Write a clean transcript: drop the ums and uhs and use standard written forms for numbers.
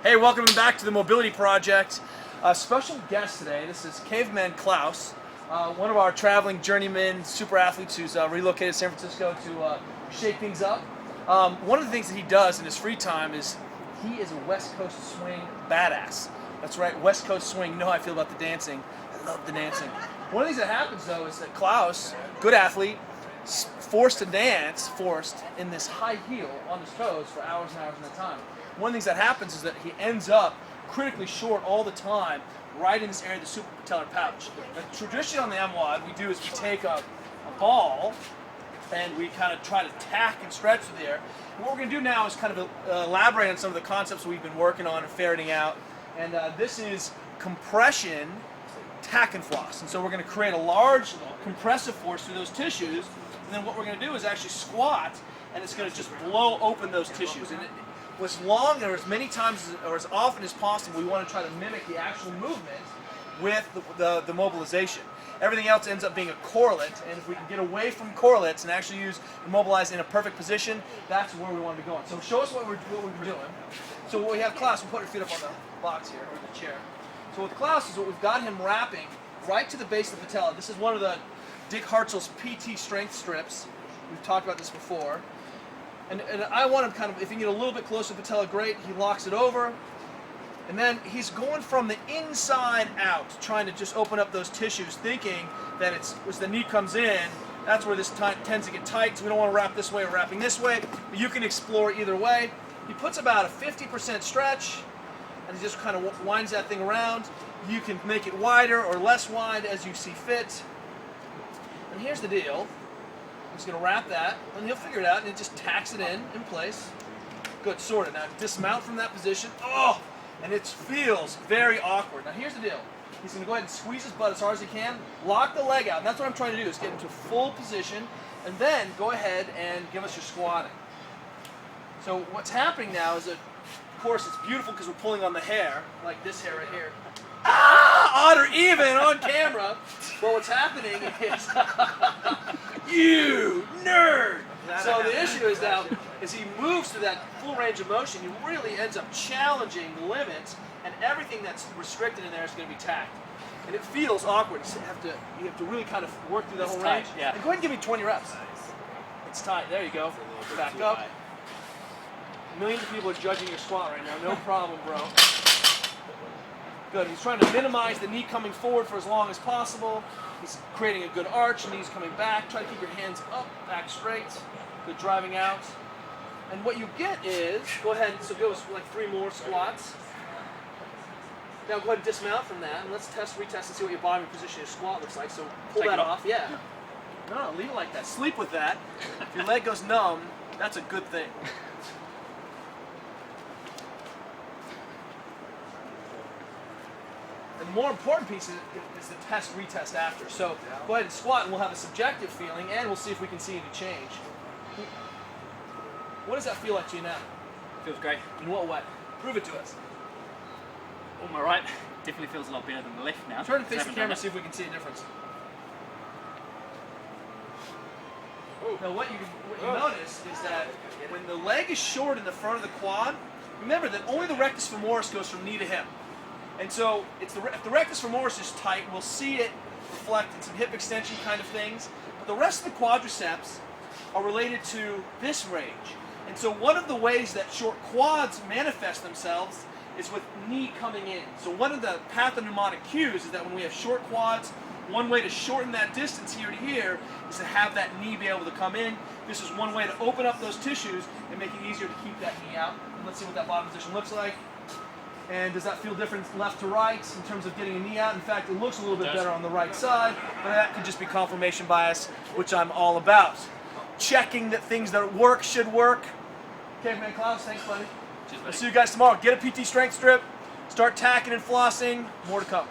Hey, welcome back to the Mobility Project. Special guest today. This is Caveman Klaus, one of our traveling journeyman super athletes who's relocated to San Francisco to shake things up. One of the things that he does in his free time is he is a West Coast swing badass. That's right, West Coast swing. You know how I feel about the dancing. I love the dancing. One of the things that happens though is that Klaus, good athlete, forced to dance, in this high heel on his toes for hours and hours at a time. One of the things that happens is that he ends up critically short all the time, right in this area of the suprapatellar pouch. Now, traditionally on the MWOD, we do is we take a ball and we kind of try to tack and stretch through there. And what we're going to do now is kind of elaborate on some of the concepts we've been working on and ferreting out. And this is compression, tack and floss. And so we're going to create a large compressive force through those tissues. And then what we're going to do is actually squat, and it's going to just blow open those tissues. And as long or as many times or as often as possible, we want to try to mimic the actual movement with the mobilization. Everything else ends up being a correlate, and if we can get away from correlates and actually use immobilize in a perfect position, that's where we want to be going. So show us what we're doing. So what we have Klaus, we'll put your feet up on the box here, or the chair. So with Klaus is what we've got him wrapping right to the base of the patella. This is one of the Dick Hartzell's PT strength strips. We've talked about this before. And I want him kind of, if he can get a little bit closer to the patella, great. He locks it over. And then he's going from the inside out, trying to just open up those tissues, thinking that it's, as the knee comes in, that's where this tends to get tight, so we don't want to wrap this way or wrapping this way. But you can explore either way. He puts about a 50% stretch, and he just kind of winds that thing around. You can make it wider or less wide as you see fit. And here's the deal. I'm just going to wrap that, and he'll figure it out, and it just tacks it in place. Good, sorted. Now dismount from that position. Oh, and it feels very awkward. Now here's the deal. He's going to go ahead and squeeze his butt as hard as he can, lock the leg out, and that's what I'm trying to do, is get into full position, and then go ahead and give us your squatting. So what's happening now is that, of course, it's beautiful because we're pulling on the hair, like this hair right here. Ah, odd or even on camera. But what's happening is, you nerd. So the issue is now, as he moves through that full range of motion, he really ends up challenging the limits, and everything that's restricted in there is going to be tacked. And it feels awkward. You have to really kind of work through that whole range. Yeah. And go ahead and give me 20 reps. It's tight. There you go. Back up. Millions of people are judging your squat right now. No problem, bro. Good. He's trying to minimize the knee coming forward for as long as possible. He's creating a good arch, knees coming back. Try to keep your hands up, back straight. Good driving out. And what you get is, go ahead, so go with like 3 more squats. Now go ahead and dismount from that, and let's retest and see what your bottom position, your squat looks like. So pull that off, yeah. No, leave it like that. Sleep with that. If your leg goes numb, that's a good thing. The more important piece is the retest after. So go ahead and squat, and we'll have a subjective feeling, and we'll see if we can see any change. What does that feel like to you now? Feels great. In what way? Prove it to us. On my right, definitely feels a lot better than the left now. Turn and face the camera and see if we can see a difference. Now what you notice is that when the leg is short in the front of the quad, remember that only the rectus femoris goes from knee to hip. And so if the rectus femoris is tight, we'll see it reflect in some hip extension kind of things. But the rest of the quadriceps are related to this range. And so one of the ways that short quads manifest themselves is with knee coming in. So one of the pathognomonic cues is that when we have short quads, one way to shorten that distance here to here is to have that knee be able to come in. This is one way to open up those tissues and make it easier to keep that knee out. And let's see what that bottom position looks like. And does that feel different left to right in terms of getting a knee out? In fact, it looks a little bit better on the right side, but that could just be confirmation bias, which I'm all about. Checking that things that work should work. Caveman Klaus, thanks, buddy. Cheers, buddy. We'll see you guys tomorrow. Get a PT strength strip, start tacking and flossing. More to come.